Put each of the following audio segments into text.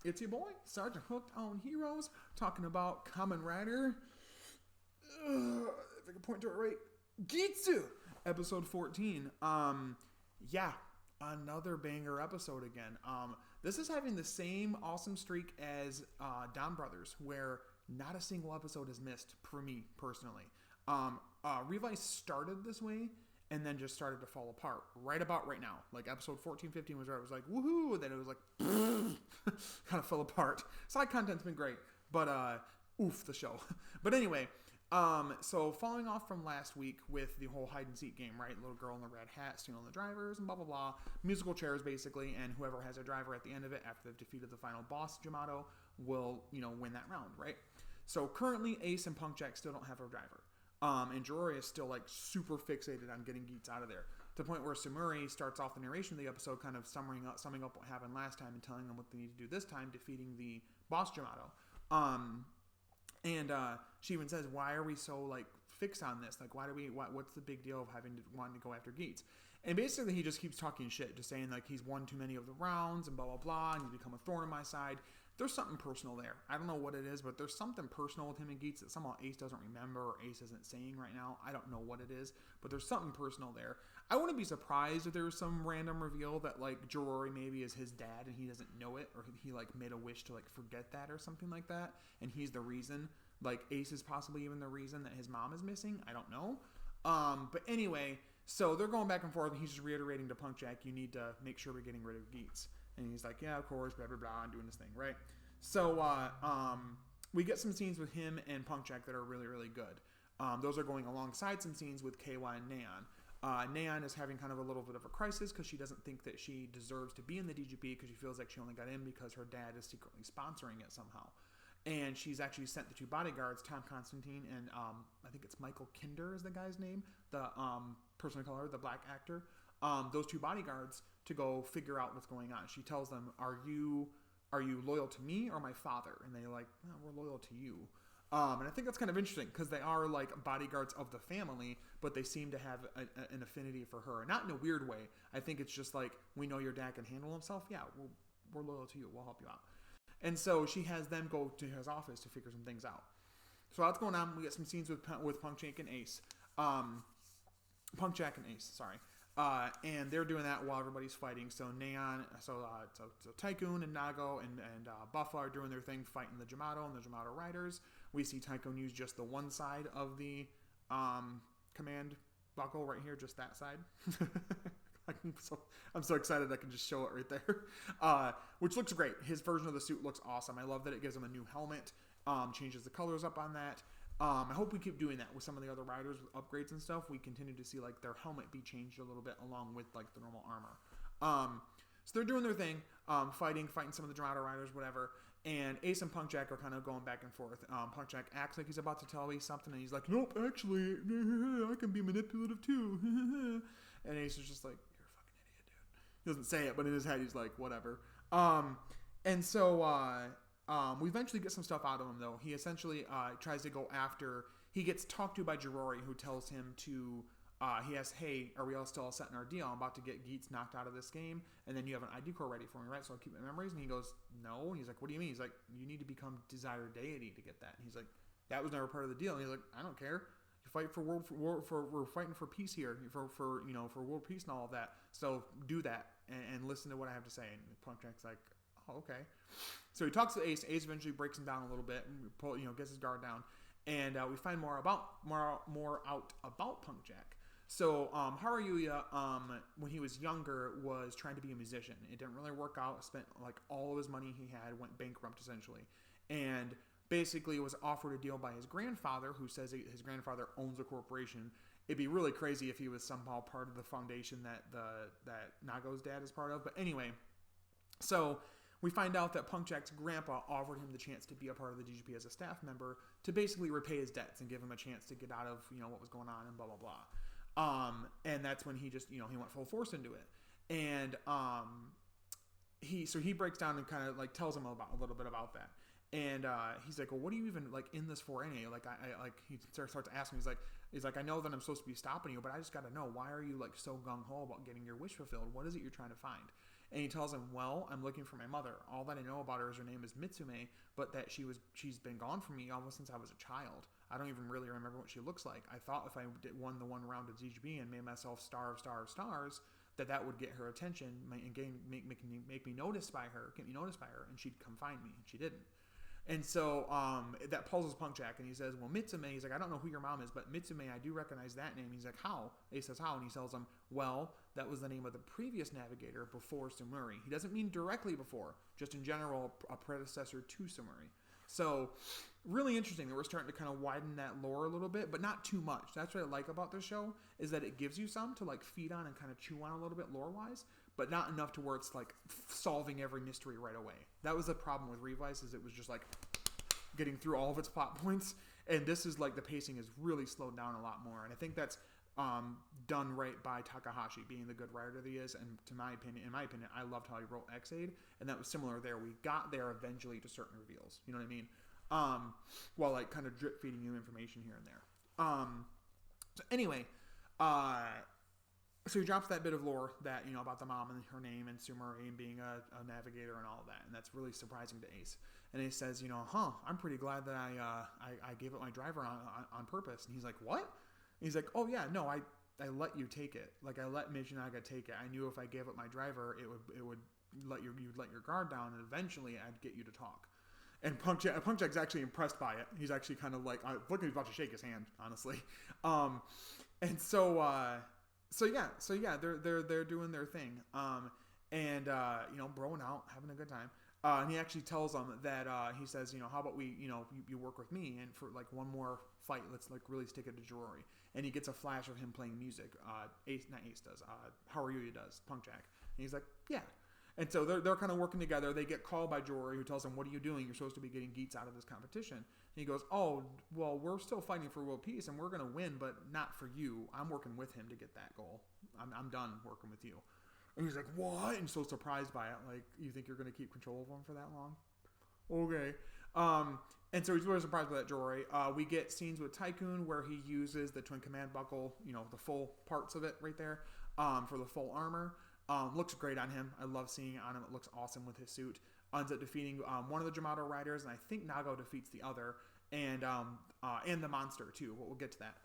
It's your boy, Sergeant Hooked on Heroes, talking about Kamen Rider. If I can point to it right, Geats, episode 14. Yeah, another banger episode again. This is having the same awesome streak as Don Brothers, where not a single episode is missed for me personally. Revice started this way and then just started to fall apart right about right now. Like episode 14, 15 was where it was like, woohoo, then it was like, kind of fell apart. Side content's been great, but oof, the show. But anyway, so following off from last week with the whole hide and seek game, right? Little girl in the red hat stealing the drivers and blah, blah, blah. Musical chairs, basically, and whoever has a driver at the end of it after they've defeated the final boss, Jamato, will, win that round, right? So currently, Ace and Punk Jack still don't have a driver. And Jirori is still like super fixated on getting Geats out of there, to the point where Sumuri starts off the narration of the episode kind of summing up what happened last time and telling them what they need to do this time, defeating the boss Jamato. And she even says, why are we so like fixed on this? Like, what's the big deal of wanting to go after Geats? And basically he just keeps talking shit, just saying like he's won too many of the rounds and blah, blah, blah, and he's become a thorn in my side. There's something personal there. I don't know what it is, but there's something personal with him and Geats that somehow Ace doesn't remember or Ace isn't saying right now. I don't know what it is, but there's something personal there. I wouldn't be surprised if there was some random reveal that like Jirori maybe is his dad and he doesn't know it, or he like made a wish to like forget that or something like that, and he's the reason. Like Ace is possibly even the reason that his mom is missing. I don't know. But anyway, so they're going back and forth, and he's just reiterating to Punk Jack, you need to make sure we're getting rid of Geats. And he's like, yeah, of course, blah, blah, blah, and doing this thing, right? So we get some scenes with him and Punk Jack that are really, really good. Those are going alongside some scenes with KY and Neon. Neon is having kind of a little bit of a crisis because she doesn't think that she deserves to be in the DGP because she feels like she only got in because her dad is secretly sponsoring it somehow. And she's actually sent the two bodyguards, Tom Constantine and I think it's Michael Kinder is the guy's name, the person of color, the black actor. Those two bodyguards to go figure out what's going on. She tells them, are you loyal to me or my father? And they're like, no, we're loyal to you. And I think that's kind of interesting because they are like bodyguards of the family, but they seem to have an affinity for her. Not in a weird way. I think it's just like, we know your dad can handle himself. Yeah, we're loyal to you. We'll help you out. And so she has them go to his office to figure some things out. So what's going on? We get some scenes with Punk Jack and Ace. Punk Jack and Ace, sorry. And they're doing that while everybody's fighting. So Tycoon and Nago and Buffa are doing their thing, fighting the Jamato and the Jamato Riders. We see Tycoon use just the one side of the command buckle right here, just that side. I'm so excited I can just show it right there, which looks great. His version of the suit looks awesome. I love that it gives him a new helmet, changes the colors up on that. I hope we keep doing that with some of the other riders with upgrades and stuff. We continue to see like their helmet be changed a little bit along with like the normal armor. So they're doing their thing, fighting some of the Jamato riders, whatever. And Ace and Punk Jack are kind of going back and forth. Punk Jack acts like he's about to tell Ace something, and he's like, nope, actually, I can be manipulative too. And Ace is just like, you're a fucking idiot, dude. He doesn't say it, but in his head, he's like, whatever. And so we eventually get some stuff out of him, though. He essentially tries to go after... He gets talked to by Jirori, who tells him to... he asks, hey, are we all still set in our deal? I'm about to get Geats knocked out of this game, and then you have an ID core ready for me, right? So I'll keep my memories. And he goes, no. And he's like, what do you mean? He's like, you need to become Desire Deity to get that. And he's like, that was never part of the deal. And he's like, I don't care. You fight we're fighting for peace here, for world peace and all of that. So do that and listen to what I have to say. And Punk Jack's like, oh, okay. So he talks to Ace. Ace eventually breaks him down a little bit and gets his guard down. And we find more out about Punk Jack. So Haruya, when he was younger, was trying to be a musician. It didn't really work out. Spent like all of his money he had, went bankrupt essentially, and basically was offered a deal by his grandfather, who says his grandfather owns a corporation. It'd be really crazy if he was somehow part of the foundation that Nago's dad is part of. But anyway, so we find out that Punk Jack's grandpa offered him the chance to be a part of the DGP as a staff member to basically repay his debts and give him a chance to get out of what was going on and blah blah blah. And that's when he just he went full force into it. And he breaks down and kind of like tells him a little bit about that. And he's like, well, what are you even like in this for anyway? Like he starts asking. He's like, I know that I'm supposed to be stopping you, but I just got to know, why are you like so gung ho about getting your wish fulfilled? What is it you're trying to find? And he tells him, well, I'm looking for my mother. All that I know about her is her name is Mitsume, but that she's been gone from me almost since I was a child. I don't even really remember what she looks like. I thought if I won the one round of DGB and made myself star of stars, that would get her attention and make me noticed by her, and she'd come find me, and she didn't. And so that puzzles Punkjack, and he says, well, Mitsume, he's like, I don't know who your mom is, but Mitsume, I do recognize that name. He's like, how? Ace says, how? And he tells him, well, that was the name of the previous navigator before Sumuri. He doesn't mean directly before, just in general, a predecessor to Sumuri. So really interesting that we're starting to kind of widen that lore a little bit, but not too much. That's what I like about this show, is that it gives you some to like feed on and kind of chew on a little bit lore-wise, but not enough to where it's like solving every mystery right away. That was the problem with Revice, is it was just like getting through all of its plot points, and this is like the pacing is really slowed down a lot more, and I think that's done right by Takahashi, being the good writer that he is. And in my opinion, I loved how he wrote X-Aid, and that was similar there. We got there eventually to certain reveals, you know what I mean? While like kind of drip feeding you information here and there. So anyway, so he drops that bit of lore that, you know, about the mom and her name and Sumuri and being a navigator and all of that, and that's really surprising to Ace. And Ace says, you know, I'm pretty glad that I gave up my driver on purpose. And he's like, what? And he's like, oh yeah, no, I let you take it. Like, I let Michinaga take it. I knew if I gave up my driver, it would you'd let your guard down, and eventually I'd get you to talk. And Punkjack's actually impressed by it. He's actually kind of like, he's about to shake his hand, honestly. And so yeah, they're doing their thing. And you know, broing out, having a good time. And he actually tells them that he says, you know, how about we, you know, you work with me, and for like one more fight, let's like really stick it to Jirori. And he gets a flash of him playing music. Ace does. Haruya does. Punkjack. And he's like, yeah. And so they're kind of working together. They get called by Jirori, who tells them, what are you doing? You're supposed to be getting Geats out of this competition. And he goes, oh, well, we're still fighting for world peace, and we're going to win, but not for you. I'm working with him to get that goal. I'm done working with you. And he's like, what? And so surprised by it. Like, you think you're going to keep control of him for that long? Okay. And so he's really surprised by that, Jirori. We get scenes with Tycoon where he uses the Twin Command Buckle, you know, the full parts of it right there, for the full armor. Looks great on him. I love seeing it on him. It looks awesome with his suit. Ends up defeating one of the Jamato riders, and I think Nago defeats the other, and the monster too. We'll get to that.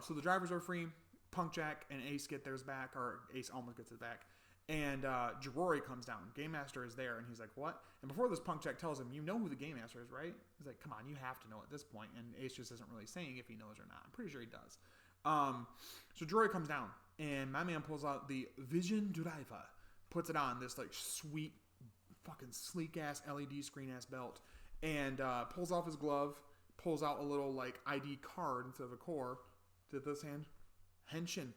So the drivers are free. Punkjack and Ace get theirs back, or Ace almost gets it back. And Jirori comes down. Game Master is there, and he's like, what? And before this, Punkjack tells him, you know who the Game Master is, right? He's like, come on, you have to know at this point. And Ace just isn't really saying if he knows or not. I'm pretty sure he does. So Jirori comes down, and my man pulls out the Vision Driver, puts it on, this like sweet, fucking sleek-ass LED screen-ass belt, and pulls off his glove, pulls out a little like ID card instead of a core. Did this hand? Henshin.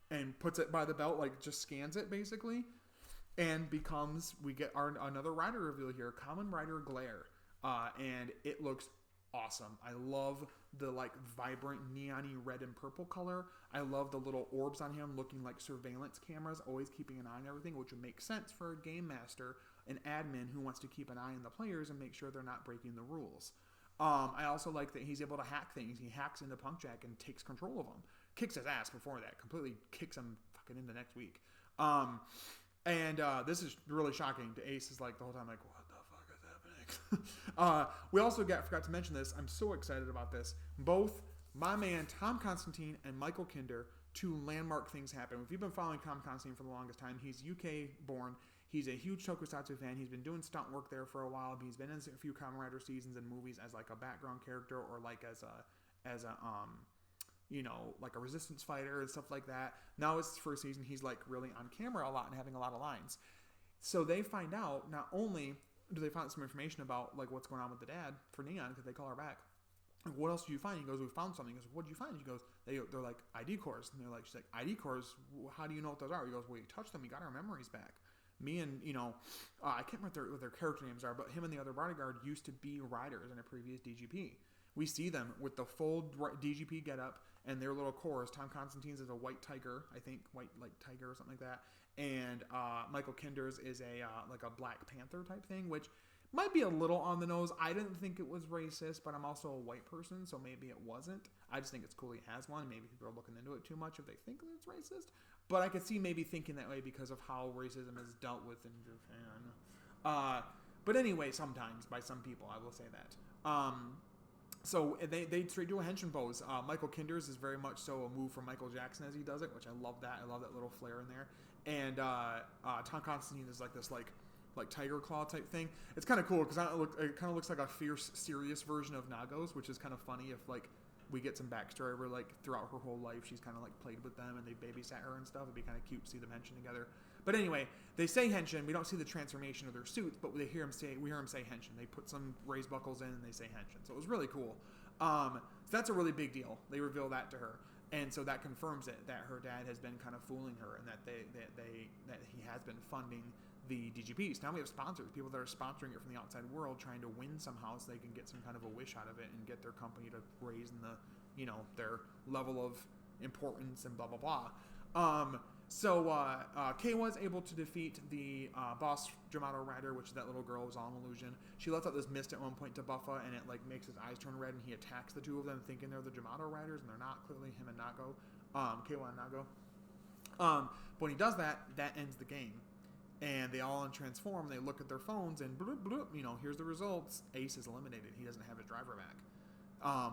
And puts it by the belt, like just scans it basically, and we get another rider reveal here, Kamen Rider Glare, and it looks awesome. I love the like vibrant neon-y red and purple color. I love the little orbs on him looking like surveillance cameras, always keeping an eye on everything, which would make sense for a game master, an admin who wants to keep an eye on the players and make sure they're not breaking the rules. I also like that he's able to hack things. He hacks into Punkjack and takes control of him. Kicks his ass before that. Completely kicks him fucking into next week. This is really shocking to Ace. Is like the whole time like, what the fuck is happening? We also forgot to mention this. I'm so excited about this. Both my man Tom Constantine and Michael Kinder, two landmark things happen. If you've been following Tom Constantine for the longest time, he's UK born. He's a huge Tokusatsu fan. He's been doing stunt work there for a while. He's been in a few Kamen Rider seasons and movies as like a background character, or like as a you know, like a resistance fighter and stuff like that. Now it's his first season. He's like really on camera a lot and having a lot of lines. So they find out, not only do they find some information about like what's going on with the dad for Neon, because they call her back. Like, what else did you find? He goes, we found something. He goes, what did you find? She goes, they're like ID cores. And she's like, ID cores? How do you know what those are? He goes, well, you touched them. We got our memories back. Me and, you know, I can't remember what their character names are, but him and the other bodyguard used to be riders in a previous DGP. We see them with the full DGP getup and their little cores. Tom Constantine's is a white tiger, I think, white like tiger or something like that. And Michael Kinder's is a like a Black Panther type thing, which might be a little on the nose. I didn't think it was racist, but I'm also a white person, so maybe it wasn't. I just think it's cool he has one. Maybe people are looking into it too much if they think that it's racist. But I could see maybe thinking that way because of how racism is dealt with in Japan. But anyway, sometimes by some people, I will say that. So they straight do a henchman pose. Michael Kinder's is very much so a move from Michael Jackson as he does it, which I love that. I love that little flair in there. And Tom Constantine is like this like tiger claw type thing. It's kind of cool because it kind of looks like a fierce, serious version of Nago's, which is kind of funny if like we get some backstory where like throughout her whole life she's kind of like played with them and they babysat her and stuff. It'd be kind of cute to see them henshin together. But anyway, they say henshin. We don't see the transformation of their suits, but we hear him say henshin. They put some raised buckles in and they say henshin. So it was really cool. So that's a really big deal. They reveal that to her. And so that confirms it, that her dad has been kind of fooling her and that he has been funding the DGPs. Now we have sponsors, people that are sponsoring it from the outside world, trying to win somehow so they can get some kind of a wish out of it and get their company to raise in the, their level of importance and blah, blah, blah. Kay was able to defeat the boss Jamato Rider, which is that little girl who was all an illusion. She lets out this mist at one point to Buffa, and it like makes his eyes turn red, and he attacks the two of them, thinking they're the Jamato Riders, and they're not. Clearly, him and Nago, Kaywa and Nago. But when he does that, that ends the game, and they all untransform. They look at their phones, and bloop, bloop, here's the results. Ace is eliminated. He doesn't have his driver back.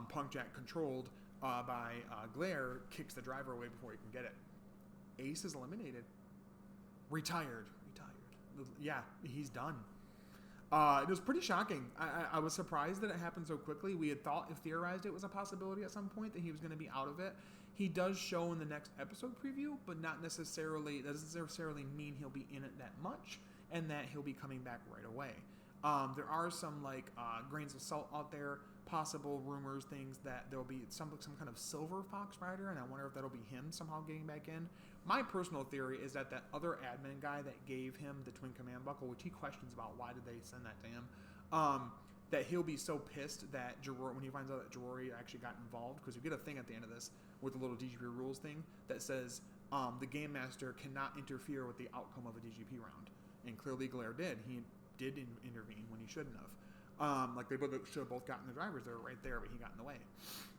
Punk Jack, controlled by Glare, kicks the driver away before he can get it. Ace is eliminated. Retired. Yeah, he's done. It was pretty shocking. I was surprised that it happened so quickly. We had theorized it was a possibility at some point that he was going to be out of it. He does show in the next episode preview, but not necessarily. That doesn't necessarily mean he'll be in it that much, and that he'll be coming back right away. There are some grains of salt out there, possible rumors, things that there'll be some kind of Silver Fox Rider, and I wonder if that'll be him somehow getting back in. My personal theory is that other admin guy that gave him the Twin Command Buckle, which he questions about why did they send that to him, that he'll be so pissed that when he finds out that Jirori actually got involved, because you get a thing at the end of this with the little DGP rules thing that says the Game Master cannot interfere with the outcome of a DGP round, and clearly Glare did. He did intervene when he shouldn't have. They should have both gotten the drivers. They were right there, but he got in the way.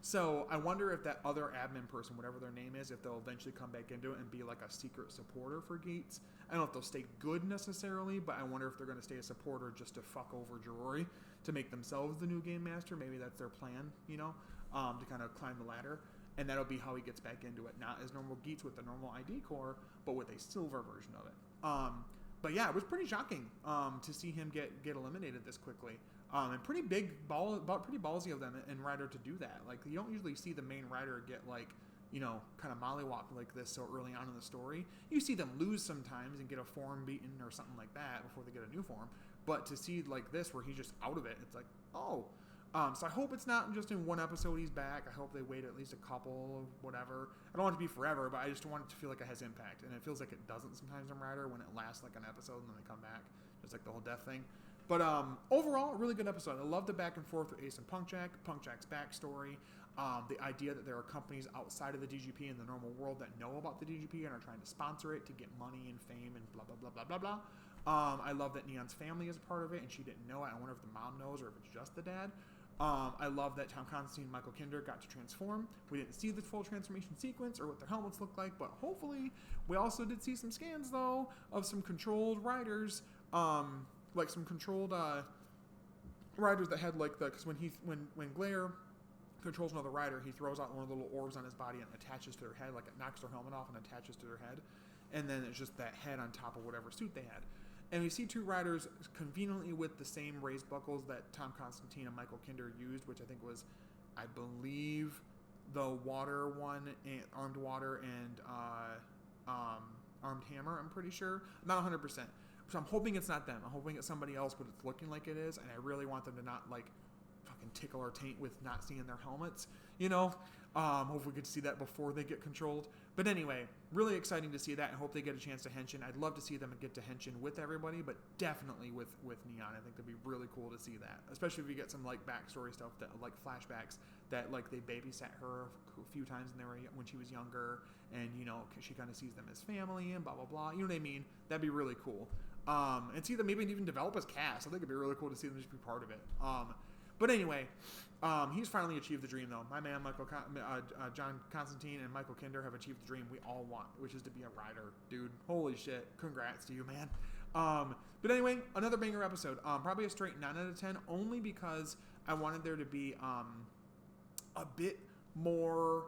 So I wonder if that other admin person, whatever their name is, if they'll eventually come back into it and be like a secret supporter for Geats. I don't know if they'll stay good necessarily, but I wonder if they're going to stay a supporter just to fuck over Jirori to make themselves the new Game Master. Maybe that's their plan, to kind of climb the ladder. And that'll be how he gets back into it. Not as normal Geats with the normal ID core, but with a silver version of it. But yeah, it was pretty shocking to see him get eliminated this quickly. And pretty pretty ballsy of them and Ryder to do that. Like, you don't usually see the main Ryder get kind of mollywopped like this so early on in the story. You see them lose sometimes and get a form beaten or something like that before they get a new form. But to see like this where he's just out of it, it's like, oh. So I hope it's not just in one episode he's back. I hope they wait at least a couple of whatever. I don't want it to be forever, but I just want it to feel like it has impact. And it feels like it doesn't sometimes in Ryder when it lasts like an episode and then they come back. Just like the whole death thing. But overall, a really good episode. I love the back and forth with Ace and Punk Jack's backstory, the idea that there are companies outside of the DGP in the normal world that know about the DGP and are trying to sponsor it to get money and fame and blah, blah, blah, blah, blah, blah. I love that Neon's family is a part of it and she didn't know it. I wonder if the mom knows or if it's just the dad. I love that Tom Constantine and Michael Kinder got to transform. We didn't see the full transformation sequence or what their helmets look like, but hopefully we also did see some scans, though, of some controlled riders, some controlled riders that had because when Glare controls another rider, he throws out one of the little orbs on his body and attaches to their head, like it knocks their helmet off and attaches to their head, and then it's just that head on top of whatever suit they had. And we see two riders conveniently with the same raised buckles that Tom Constantine and Michael Kinder used, which I think was, I believe, the water one, and Armed Water and Armed Hammer, I'm pretty sure. I'm not 100%. So I'm hoping it's not them. I'm hoping it's somebody else, but it's looking like it is, and I really want them to not, fucking tickle our taint with not seeing their helmets, Hopefully we get to see that before they get controlled. But anyway, really exciting to see that. I hope they get a chance to henshin. I'd love to see them get to henshin with everybody, but definitely with Neon. I think that'd be really cool to see that, especially if you get some backstory stuff that flashbacks that they babysat her a few times when she was younger, and she kind of sees them as family and blah blah blah. You know what I mean? That'd be really cool. And see them maybe even develop as cast. I think it'd be really cool to see them just be part of it. But anyway, he's finally achieved the dream, though. My man, John Constantine and Michael Kinder have achieved the dream we all want, which is to be a rider, dude. Holy shit. Congrats to you, man. But anyway, another banger episode. Probably a straight 9 out of 10, only because I wanted there to be a bit more...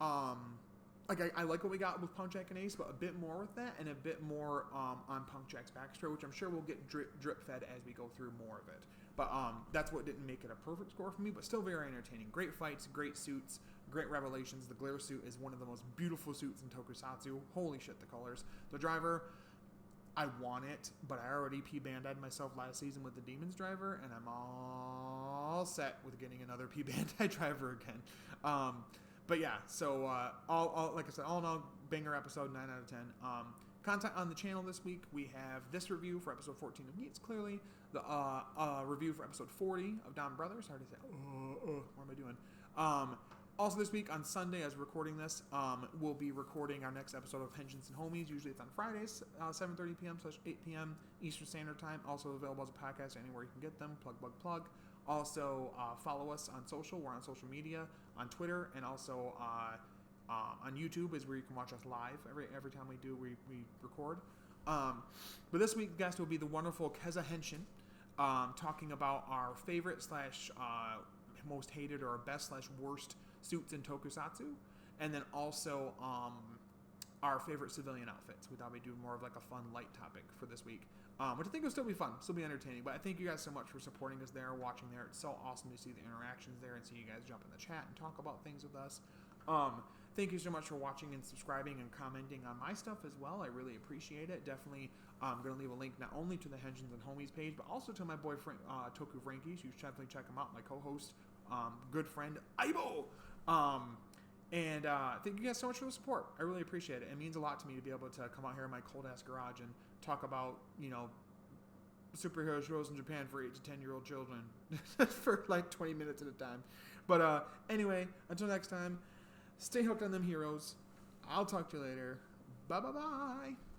I like what we got with Punk Jack and Ace, but a bit more with that, and a bit more on Punk Jack's backstory, which I'm sure we'll get drip fed as we go through more of it. But that's what didn't make it a perfect score for me, but still very entertaining. Great fights, great suits, great revelations. The glare suit is one of the most beautiful suits in Tokusatsu. Holy shit, the colors. The driver, I want it, but I already P-Banded myself last season with the Demons driver, and I'm all set with getting another P-Banded driver again. But yeah, so all like I said, all in all, banger episode, 9 out of 10. Content on the channel this week, we have this review for episode 14 of Geats, clearly. The review for episode 40 of Don Brothers. Hard to say, what am I doing? Also this week, on Sunday, as we're recording this, we'll be recording our next episode of Henshins and Homies. Usually it's on Fridays, 7:30 p.m. / 8 p.m. Eastern Standard Time. Also available as a podcast anywhere you can get them. Plug. Also, follow us on social. We're on social media, on Twitter, and also on YouTube is where you can watch us live every time we record. But this week, guest will be the wonderful Keza Henshin, talking about our favorite / most hated or best / worst suits in Tokusatsu, and then also our favorite civilian outfits. We thought we'd do more of like a fun, light topic for this week. Which I think will still be fun, still be entertaining. But I thank you guys so much for supporting us there, watching there. It's so awesome to see the interactions there and see you guys jump in the chat and talk about things with us. Thank you so much for watching and subscribing and commenting on my stuff as well. I really appreciate it. Definitely I'm going to leave a link not only to the Henshins and Homies page, but also to my boyfriend, Toku Frankies. You should definitely check him out. My co-host, good friend, Aibo. And thank you guys so much for the support. I really appreciate it. It means a lot to me to be able to come out here in my cold-ass garage and talk about, superhero shows in Japan for 8 to 10-year-old children for like 20 minutes at a time. But anyway, until next time, stay hooked on them heroes. I'll talk to you later. Bye-bye-bye.